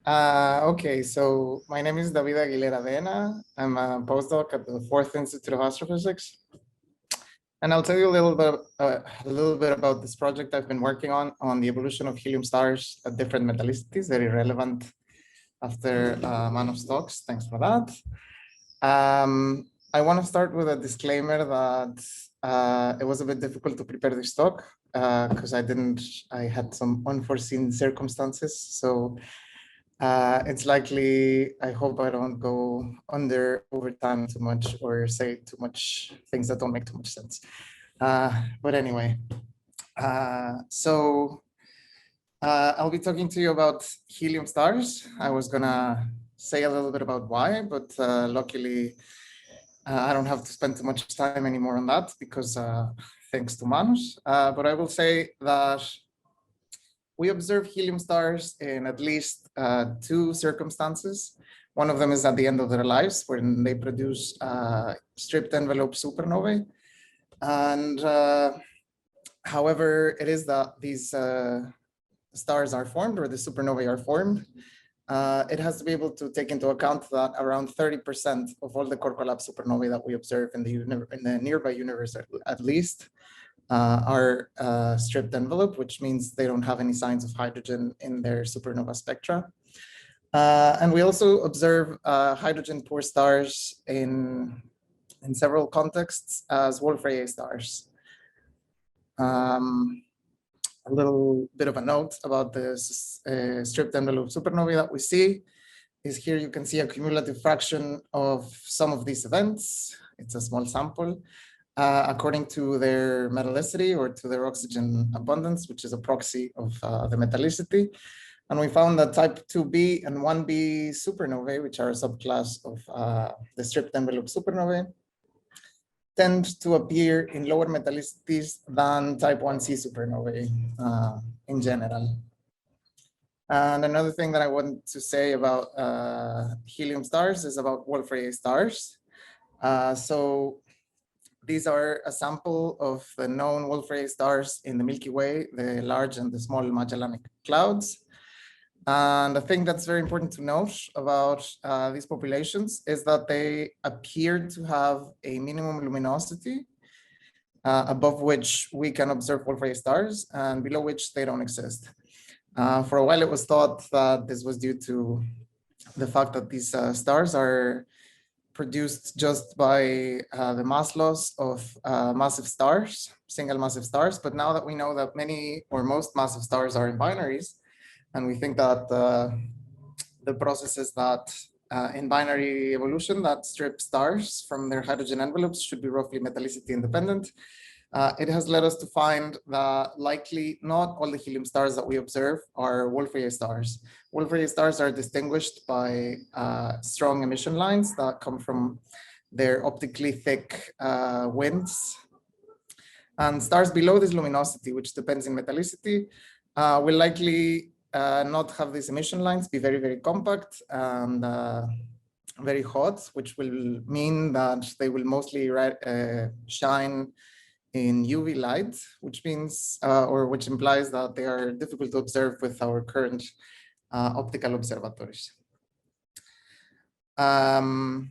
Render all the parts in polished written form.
Okay, so my name is David Aguilera-Dena. I'm a postdoc at the Fourth Institute of Astrophysics. And I'll tell you a little bit about this project I've been working on the evolution of helium stars at different metallicities, very relevant after Manav's talks. Thanks for that. I want to start with a disclaimer that it was a bit difficult to prepare this talk because I had some unforeseen circumstances. So it's likely, I hope I don't go over time too much or say too much things that don't make too much sense. But anyway, I'll be talking to you about helium stars. I was gonna say a little bit about why, but luckily I don't have to spend too much time anymore on that because thanks to Manus. But I will say that we observe helium stars in at least two circumstances. One of them is at the end of their lives when they produce stripped envelope supernovae. And however it is that these stars are formed or the supernovae are formed, it has to be able to take into account that around 30% of all the core collapse supernovae that we observe in the nearby universe at least are stripped envelope, which means they don't have any signs of hydrogen in their supernova spectra. And we also observe hydrogen poor stars in several contexts as Wolf-Rayet stars. A little bit of a note about the stripped envelope supernovae that we see is here you can see a cumulative fraction of some of these events. It's a small sample. According to their metallicity or to their oxygen abundance, which is a proxy of the metallicity. And we found that type 2b and 1b supernovae, which are a subclass of the stripped envelope supernovae, tend to appear in lower metallicities than type 1c supernovae in general. And another thing that I want to say about helium stars is about Wolf-Rayet stars. So these are a sample of the known Wolf-Rayet stars in the Milky Way, the large and the small Magellanic clouds. And the thing that's very important to note about these populations is that they appear to have a minimum luminosity above which we can observe Wolf-Rayet stars and below which they don't exist. For a while, it was thought that this was due to the fact that these stars are produced just by the mass loss of massive stars, single massive stars. But now that we know that many or most massive stars are in binaries, and we think that the processes that in binary evolution that strip stars from their hydrogen envelopes should be roughly metallicity independent, it has led us to find that likely not all the helium stars that we observe are Wolf-Rayet stars. Wolf-Rayet stars are distinguished by strong emission lines that come from their optically thick winds. And stars below this luminosity, which depends in metallicity, will likely not have these emission lines, be very, very compact and very hot, which will mean that they will mostly shine in UV light, which means, or which implies that they are difficult to observe with our current optical observatories. And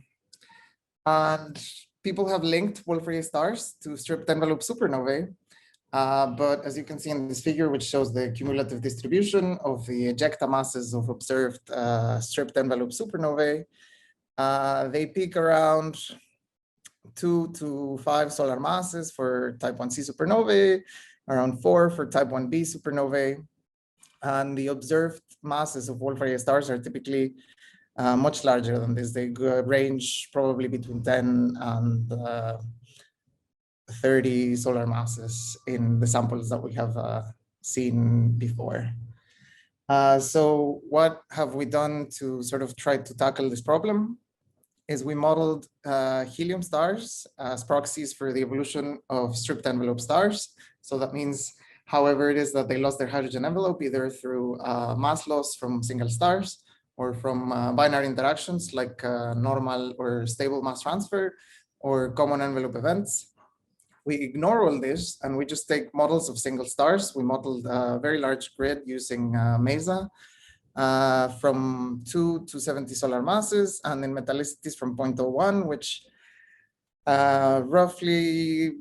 people have linked Wolf-Rayet stars to stripped envelope supernovae, but as you can see in this figure, which shows the cumulative distribution of the ejecta masses of observed stripped envelope supernovae, they peak around 2 to 5 solar masses for type 1c supernovae, around 4 for type 1b supernovae. And the observed masses of Wolf-Rayet stars are typically much larger than this. They range probably between 10 and 30 solar masses in the samples that we have seen before. So what have we done to sort of try to tackle this problem? Is we modeled helium stars as proxies for the evolution of stripped envelope stars. So that means however it is that they lost their hydrogen envelope, either through mass loss from single stars or from binary interactions like normal or stable mass transfer or common envelope events. We ignore all this and we just take models of single stars. We modeled a very large grid using MESA. from 2 to 70 solar masses, and in metallicities from 0.01, which roughly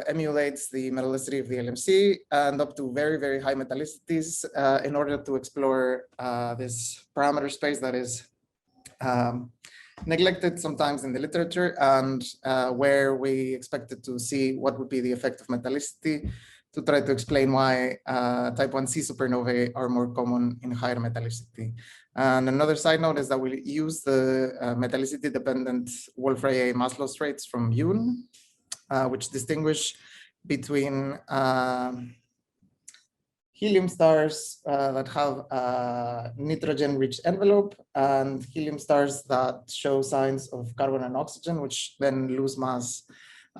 emulates the metallicity of the LMC, and up to very, very high metallicities in order to explore this parameter space that is neglected sometimes in the literature, and where we expected to see what would be the effect of metallicity to try to explain why type 1c supernovae are more common in higher metallicity. And another side note is that we use the metallicity-dependent Wolf-Rayet mass loss rates from Yoon, which distinguish between helium stars that have a nitrogen-rich envelope and helium stars that show signs of carbon and oxygen, which then lose mass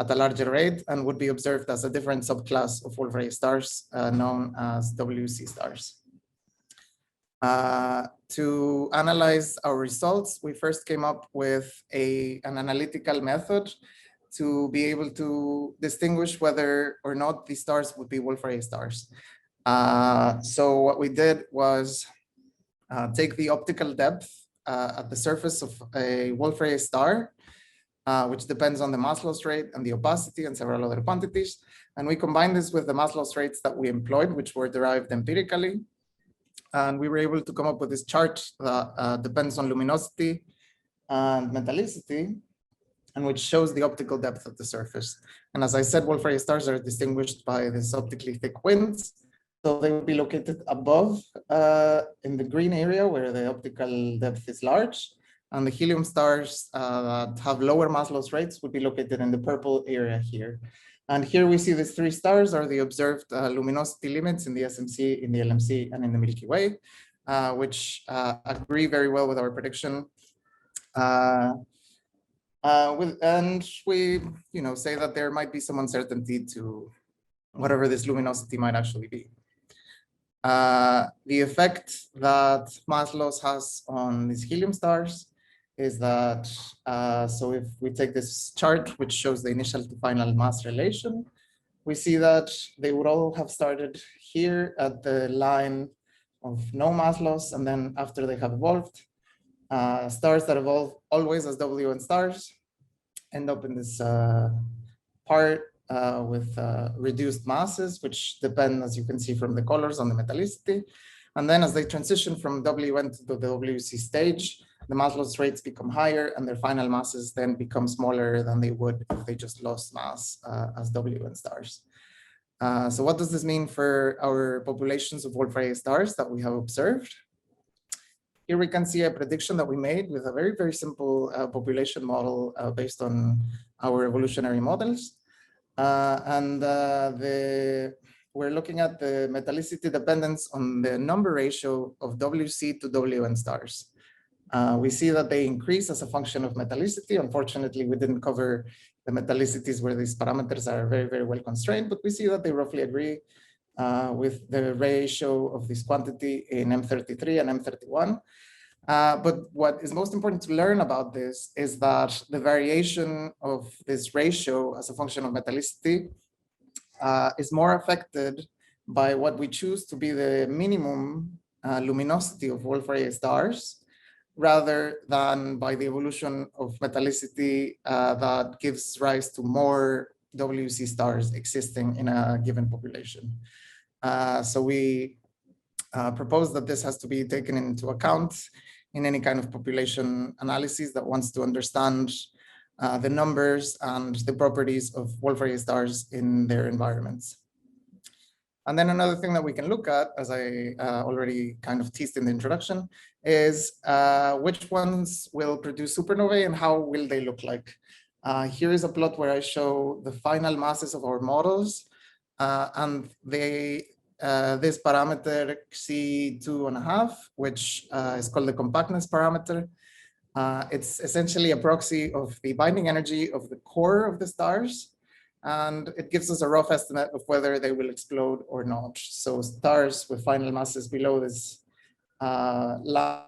at a larger rate and would be observed as a different subclass of Wolf-Rayet stars known as WC stars. To analyze our results, we first came up with an analytical method to be able to distinguish whether or not these stars would be Wolf-Rayet stars. So what we did was take the optical depth at the surface of a Wolf-Rayet star, which depends on the mass loss rate and the opacity and several other quantities. And we combined this with the mass loss rates that we employed, which were derived empirically. And we were able to come up with this chart that depends on luminosity and metallicity, and which shows the optical depth of the surface. And as I said, Wolf-Rayet stars are distinguished by this optically thick winds. So they would be located above in the green area where the optical depth is large. And the helium stars that have lower mass loss rates would be located in the purple area here. And here we see these three stars are the observed luminosity limits in the SMC, in the LMC, and in the Milky Way, which agree very well with our prediction. And we, say that there might be some uncertainty to whatever this luminosity might actually be. The effect that mass loss has on these helium stars is that, so if we take this chart, which shows the initial to final mass relation, we see that they would all have started here at the line of no mass loss, and then after they have evolved, stars that evolve always as WN stars end up in this part with reduced masses, which depend, as you can see from the colors, on the metallicity. And then as they transition from WN to the WC stage, the mass loss rates become higher and their final masses then become smaller than they would if they just lost mass as WN stars. So what does this mean for our populations of Wolf-Rayet stars that we have observed? Here we can see a prediction that we made with a very, very simple population model based on our evolutionary models. We're looking at the metallicity dependence on the number ratio of WC to WN stars. We see that they increase as a function of metallicity. Unfortunately, we didn't cover the metallicities where these parameters are very, very well constrained, but we see that they roughly agree with the ratio of this quantity in M33 and M31. But what is most important to learn about this is that the variation of this ratio as a function of metallicity is more affected by what we choose to be the minimum luminosity of Wolf-Rayet stars, rather than by the evolution of metallicity that gives rise to more WC stars existing in a given population. So we propose that this has to be taken into account in any kind of population analysis that wants to understand the numbers and the properties of Wolf-Rayet stars in their environments. And then another thing that we can look at, as I already kind of teased in the introduction, is which ones will produce supernovae and how will they look like. Here is a plot where I show the final masses of our models, and this parameter C2.5, which is called the compactness parameter. It's essentially a proxy of the binding energy of the core of the stars, and it gives us a rough estimate of whether they will explode or not. So stars with final masses below this line